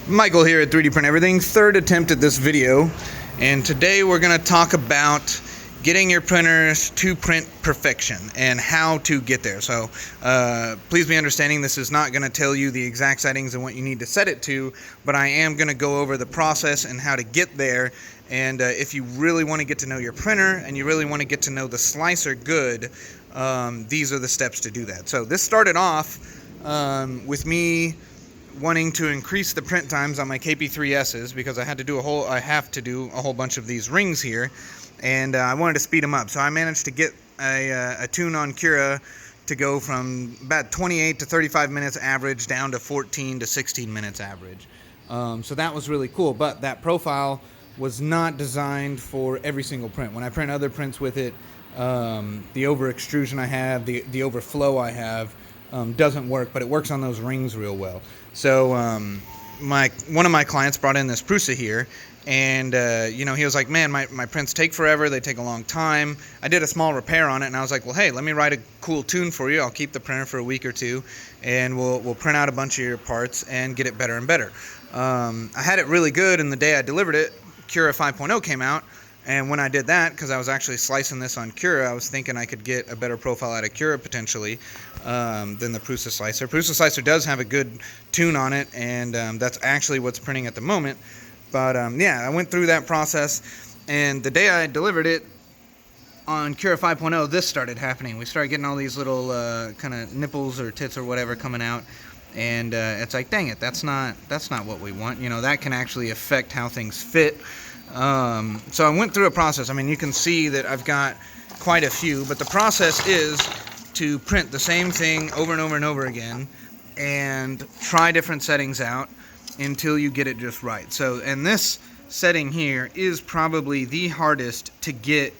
Michael here at 3D Print Everything, third attempt at this video, and today we're going to talk about getting your printers to print perfection and how to get there. So please be understanding, this is not going to tell you the exact settings and what you need to set it to, but I am going to go over the process and how to get there. And if you really want to get to know your printer and you really want to get to know the slicer good, these are the steps to do that. So this started off with me wanting to increase the print times on my KP3S's because I have to do a whole bunch of these rings here, and I wanted to speed them up. So I managed to get a tune on Cura to go from about 28 to 35 minutes average down to 14 to 16 minutes average. So that was really cool, but that profile was not designed for every single print. When I print other prints with it, the over extrusion I have, the overflow I have, doesn't work, but it works on those rings real well. So one of my clients brought in this Prusa here, and he was like, man, my prints take forever, they take a long time. I did a small repair on it, and I was like, well, hey, let me write a cool tune for you. I'll keep the printer for a week or two, and we'll print out a bunch of your parts and get it better and better. I had it really good, and the day I delivered it, Cura 5.0 came out. And when I did that, because I was actually slicing this on Cura, I was thinking I could get a better profile out of Cura potentially than the Prusa slicer. Prusa slicer does have a good tune on it, and that's actually what's printing at the moment. But yeah, I went through that process, and the day I delivered it on Cura 5.0, this started happening. We started getting all these little kind of nipples or tits or whatever coming out, and it's like, dang it, that's not what we want. That can actually affect how things fit. So I went through a process. I mean, you can see that I've got quite a few, but the process is to print the same thing over and over and over again and try different settings out until you get it just right. So, and this setting here is probably the hardest to get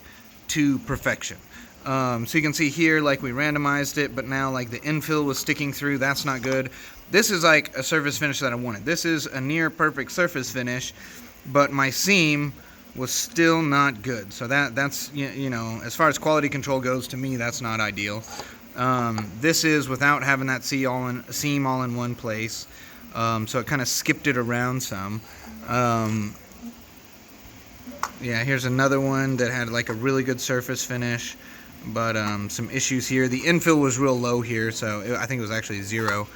to perfection. So you can see here, like, we randomized it, but now like the infill was sticking through. That's not good. This is like a surface finish that I wanted. This is a near perfect surface finish, but my seam was still not good. So that's as far as quality control goes, to me, that's not ideal. This is without having that seam all in one place. So it kind of skipped it around some. Yeah, here's another one that had like a really good surface finish, but some issues here. The infill was real low here, so I think it was actually 0.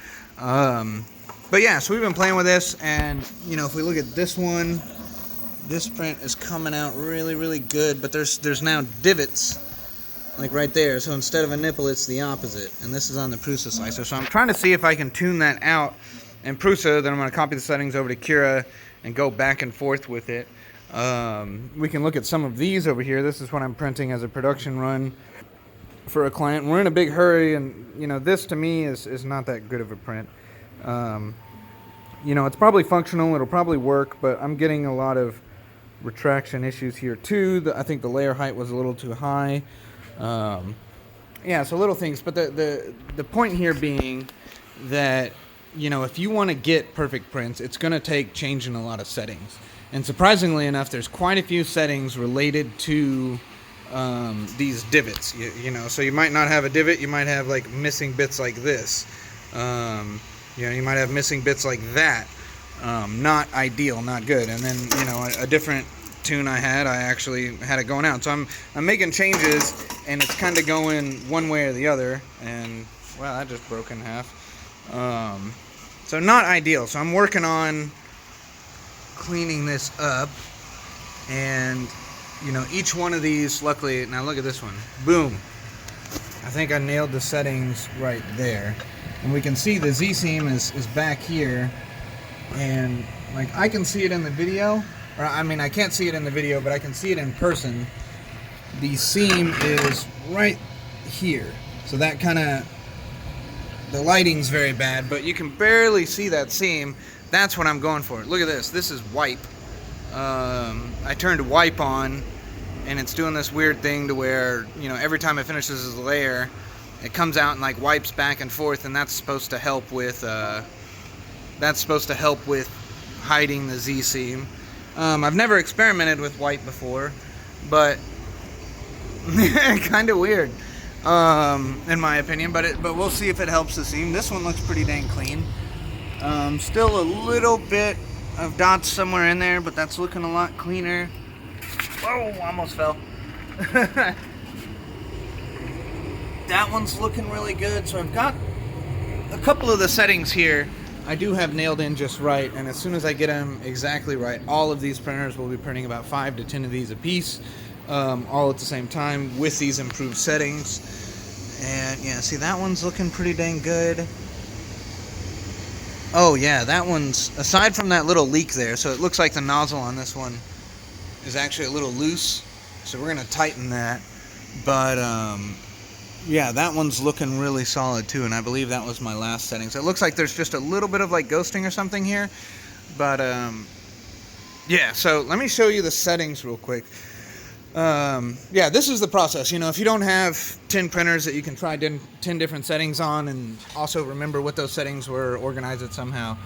But yeah, so we've been playing with this, and if we look at this one, this print is coming out really, really good, but there's now divots like right there. So instead of a nipple, it's the opposite, and this is on the Prusa slicer. So I'm trying to see if I can tune that out in Prusa. Then I'm going to copy the settings over to Cura and go back and forth with it. We can look at some of these over here. This is what I'm printing as a production run for a client. We're in a big hurry, and this to me is not that good of a print. It's probably functional, it'll probably work, but I'm getting a lot of retraction issues here too. I think the layer height was a little too high. Yeah, so little things, but the point here being that if you want to get perfect prints, it's going to take changing a lot of settings. And surprisingly enough, there's quite a few settings related to these divots. So you might not have a divot, you might have like missing bits like this. You might have missing bits like that. Not ideal, not good. And then a different tune I actually had it going out. So I'm making changes, and it's kind of going one way or the other. And wow, that just broke in half. So not ideal. So I'm working on cleaning this up, and each one of these, luckily, now look at this one, boom, I think I nailed the settings right there. And we can see the Z-seam is back here, and like I can see it in the video, or I mean I can't see it in the video, but I can see it in person. The seam is right here, so that kind of, the lighting's very bad, but you can barely see that seam. That's what I'm going for. Look at this. This is wipe. I turned wipe on, and it's doing this weird thing to where every time it finishes a layer, it comes out and like wipes back and forth, and that's supposed to help with hiding the Z-seam. I've never experimented with wipe before, but kind of weird, in my opinion. But we'll see if it helps the seam. This one looks pretty dang clean. Still a little bit of dots somewhere in there, but that's looking a lot cleaner. Whoa, almost fell. That one's looking really good. So I've got a couple of the settings here I do have nailed in just right, and as soon as I get them exactly right, all of these printers will be printing about 5 to 10 of these a piece, all at the same time with these improved settings. And yeah, see, that one's looking pretty dang good. Oh yeah, that one's, aside from that little leak there, so it looks like the nozzle on this one is actually a little loose, so we're going to tighten that. But yeah, that one's looking really solid too, and I believe that was my last setting. So it looks like there's just a little bit of like ghosting or something here, but yeah, so let me show you the settings real quick. Yeah, this is the process. You know, if you don't have 10 printers that you can try 10 different settings on, and also remember what those settings were, organize it somehow,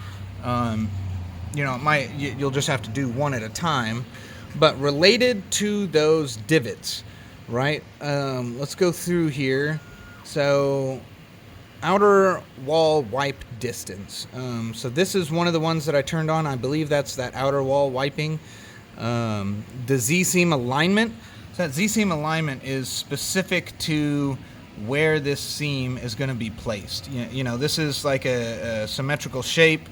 you know, you'll just have to do one at a time. But related to those divots, right? Let's go through here. So, outer wall wipe distance. So this is one of the ones that I turned on. I believe that's that outer wall wiping. The Z-seam alignment. So that Z-seam alignment is specific to where this seam is going to be placed. You know, this is like a symmetrical shape.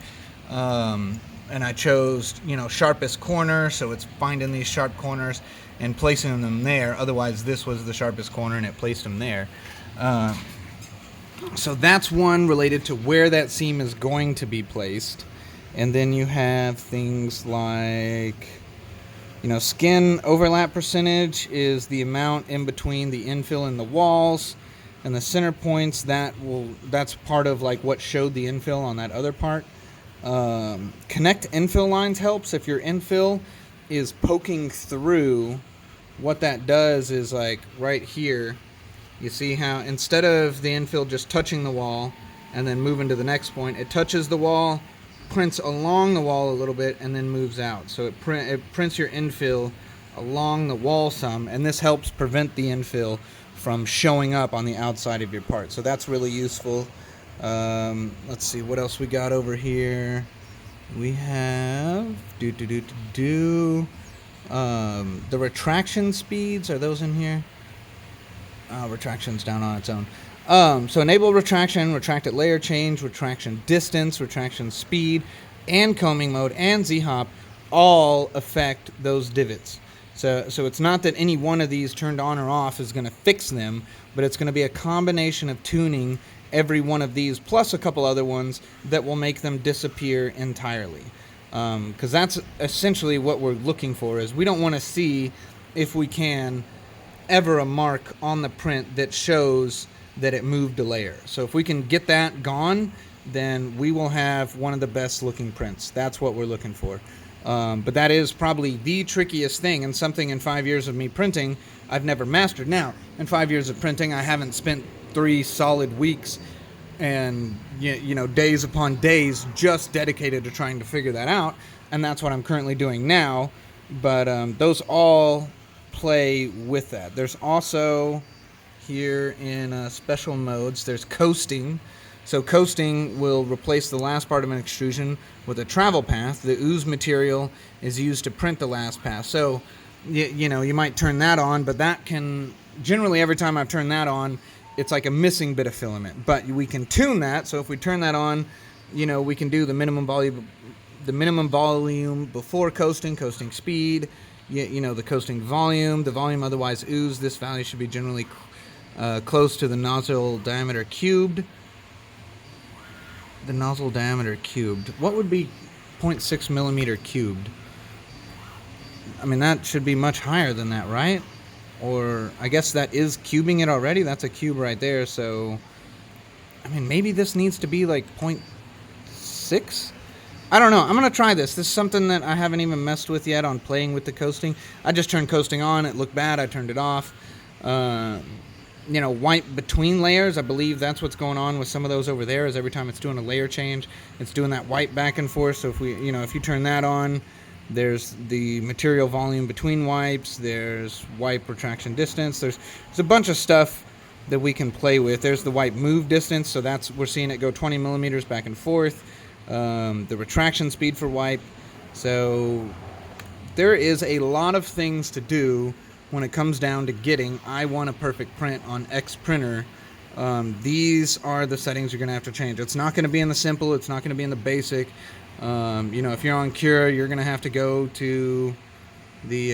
And I chose, you know, sharpest corner, so it's finding these sharp corners and placing them there. Otherwise, this was the sharpest corner and it placed them there. So that's one related to where that seam is going to be placed. And then you have things like, you know, skin overlap percentage is the amount in between the infill and the walls. And the center points, that's part of like what showed the infill on that other part. Connect infill lines helps. If your infill is poking through, what that does is like right here, you see how instead of the infill just touching the wall and then moving to the next point, it touches the wall, prints along the wall a little bit, and then moves out. So it prints your infill along the wall some, and this helps prevent the infill from showing up on the outside of your part. So that's really useful. Let's see what else we got over here. We have the retraction speeds. Are those in here? Retraction's down on its own. So enable retraction, retracted layer change, retraction distance, retraction speed, and combing mode, and Z-hop all affect those divots. So it's not that any one of these turned on or off is going to fix them, but it's going to be a combination of tuning every one of these plus a couple other ones that will make them disappear entirely. Because that's essentially what we're looking for, is we don't want to see, if we can, ever a mark on the print that shows that it moved a layer. So if we can get that gone, then we will have one of the best looking prints. That's what we're looking for. But that is probably the trickiest thing, and something in 5 years of me printing I've never mastered. Now, in 5 years of printing, I haven't spent 3 solid weeks and you know, days upon days just dedicated to trying to figure that out, and that's what I'm currently doing now. But those all play with that. There's also here in special modes, there's coasting. So coasting will replace the last part of an extrusion with a travel path. The ooze material is used to print the last path. So you know, you might turn that on, but that can generally, every time I've turned that on, it's like a missing bit of filament. But we can tune that. So if we turn that on, you know, we can do the minimum volume before coasting, coasting speed, you know, the coasting volume, the volume otherwise ooze. This value should be generally close to the nozzle diameter cubed. The nozzle diameter cubed. What would be 0.6 millimeter cubed? I mean, that should be much higher than that, right? Or I guess that is cubing it already. That's a cube right there. So, I mean, maybe this needs to be like 0.6. I don't know. I'm going to try this. This is something that I haven't even messed with yet on playing with the coasting. I just turned coasting on. It looked bad. I turned it off. You know, wipe between layers. I believe that's what's going on with some of those over there, is every time it's doing a layer change, it's doing that wipe back and forth. So if you turn that on, there's the material volume between wipes, there's wipe retraction distance, there's a bunch of stuff that we can play with. There's the wipe move distance, so we're seeing it go 20 millimeters back and forth. The retraction speed for wipe, So there is a lot of things to do when it comes down to getting I want a perfect print on X printer. These are the settings you're going to have to change. It's not going to be in the simple. It's not going to be in the basic. If you're on Cura, you're going to have to go to the...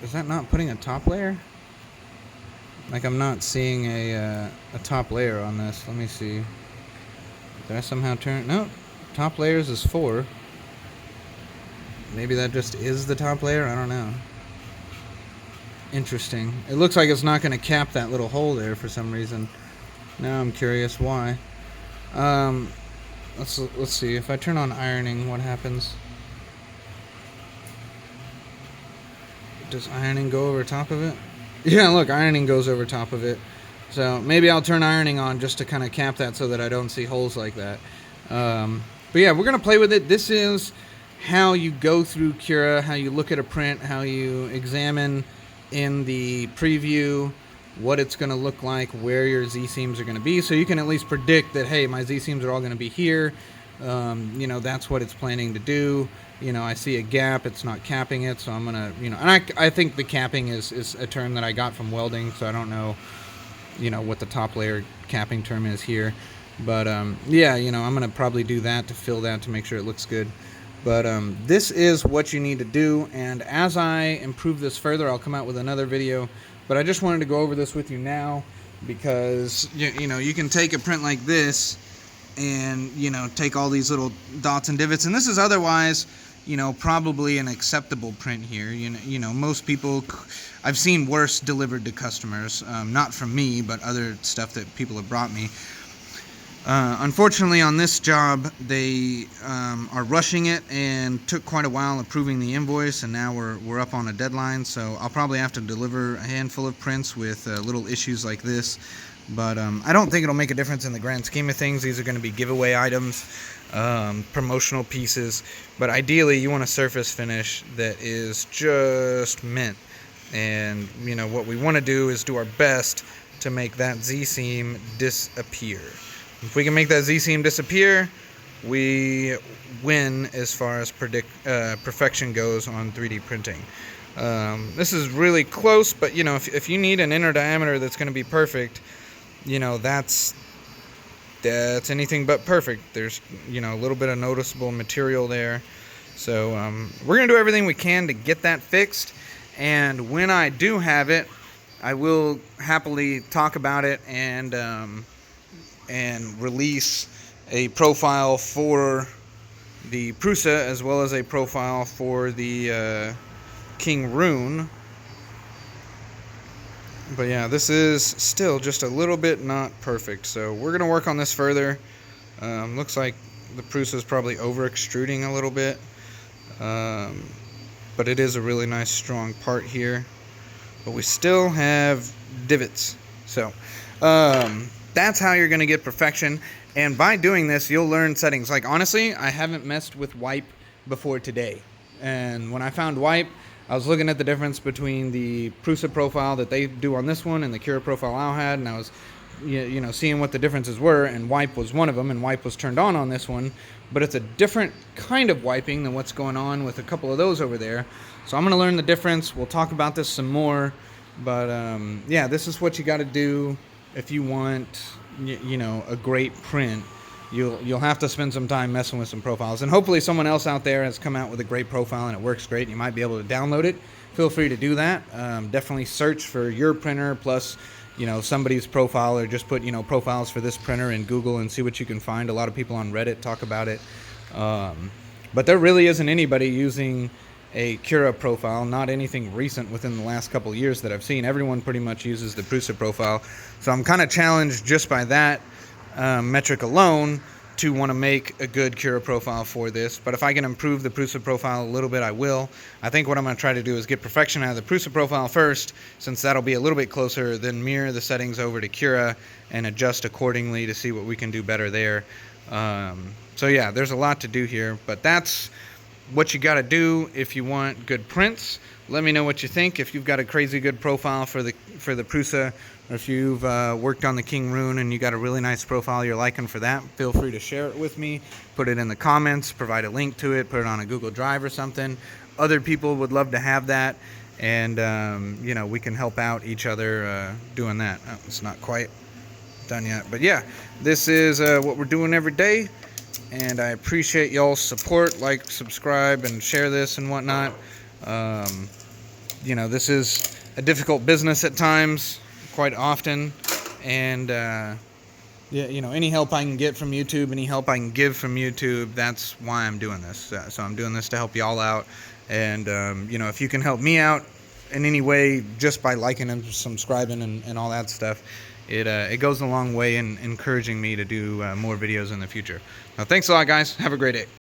is that not putting a top layer? Like, I'm not seeing a top layer on this. Let me see. Did I somehow turn... No, top layers is 4. Maybe that just is the top layer? I don't know. Interesting. It looks like it's not going to cap that little hole there for some reason. Now I'm curious why. Let's see. If I turn on ironing, what happens? Does ironing go over top of it? Yeah, look, ironing goes over top of it. So maybe I'll turn ironing on just to kind of cap that so that I don't see holes like that. But yeah, we're going to play with it. This is how you go through Cura, how you look at a print, how you examine in the preview what it's going to look like, where your Z-seams are going to be, so you can at least predict that, hey, my Z-seams are all going to be here. That's what it's planning to do. I see a gap, it's not capping it, so I'm going to, and I think the capping is a term that I got from welding, so I don't know, what the top layer capping term is here. But, I'm going to probably do that to fill that to make sure it looks good. But this is what you need to do, and as I improve this further, I'll come out with another video. But I just wanted to go over this with you now because, you can take a print like this and, take all these little dots and divots. And this is otherwise, probably an acceptable print here. Most people, I've seen worse delivered to customers, not from me, but other stuff that people have brought me. Unfortunately, on this job, they are rushing it and took quite a while approving the invoice, and now we're up on a deadline, so I'll probably have to deliver a handful of prints with little issues like this. But I don't think it'll make a difference in the grand scheme of things. These are going to be giveaway items, promotional pieces, but ideally you want a surface finish that is just mint. And what we want to do is do our best to make that Z-seam disappear. If we can make that Z-seam disappear, we win as far as perfection goes on 3D printing. This is really close, but if you need an inner diameter that's going to be perfect, that's anything but perfect. There's a little bit of noticeable material there. So we're going to do everything we can to get that fixed, and when I do have it, I will happily talk about it and release a profile for the Prusa as well as a profile for the King Rune. But yeah, this is still just a little bit not perfect, so we're going to work on this further. Looks like the Prusa is probably over extruding a little bit, but it is a really nice strong part here. But we still have divots, so that's how you're going to get perfection. And by doing this, you'll learn settings. Like, honestly, I haven't messed with wipe before today. And when I found wipe, I was looking at the difference between the Prusa profile that they do on this one and the Cura profile I had, and I was seeing what the differences were, and wipe was one of them, and wipe was turned on this one. But it's a different kind of wiping than what's going on with a couple of those over there. So I'm going to learn the difference. We'll talk about this some more. But, yeah, this is what you got to do if you want, a great print. You'll have to spend some time messing with some profiles. And hopefully someone else out there has come out with a great profile and it works great and you might be able to download it. Feel free to do that. Definitely search for your printer plus, somebody's profile, or just put, profiles for this printer in Google and see what you can find. A lot of people on Reddit talk about it. But there really isn't anybody using a Cura profile, not anything recent within the last couple of years that I've seen. Everyone pretty much uses the Prusa profile. So I'm kind of challenged just by that metric alone to want to make a good Cura profile for this. But if I can improve the Prusa profile a little bit, I will. I think what I'm going to try to do is get perfection out of the Prusa profile first, since that'll be a little bit closer, then mirror the settings over to Cura and adjust accordingly to see what we can do better there. So yeah, there's a lot to do here, but that's what you got to do if you want good prints. Let me know what you think. If you've got a crazy good profile for the for the Prusa, or if you've worked on the King Rune and you got a really nice profile you're liking for that, feel free to share it with me. Put it in the comments, provide a link to it, put it on a Google Drive or something. Other people would love to have that, and you know, we can help out each other doing that. Oh, it's not quite done yet, but yeah, this is what we're doing every day, and I appreciate y'all's support. Like, subscribe, and share this and whatnot. You know, this is a difficult business at times, quite often, and yeah, you know, any help I can get from YouTube, any help I can give from YouTube, that's why I'm doing this. So I'm doing this to help y'all out, and you know, if you can help me out in any way just by liking and subscribing and all that stuff, it goes a long way in encouraging me to do more videos in the future. Now, thanks a lot, guys. Have a great day.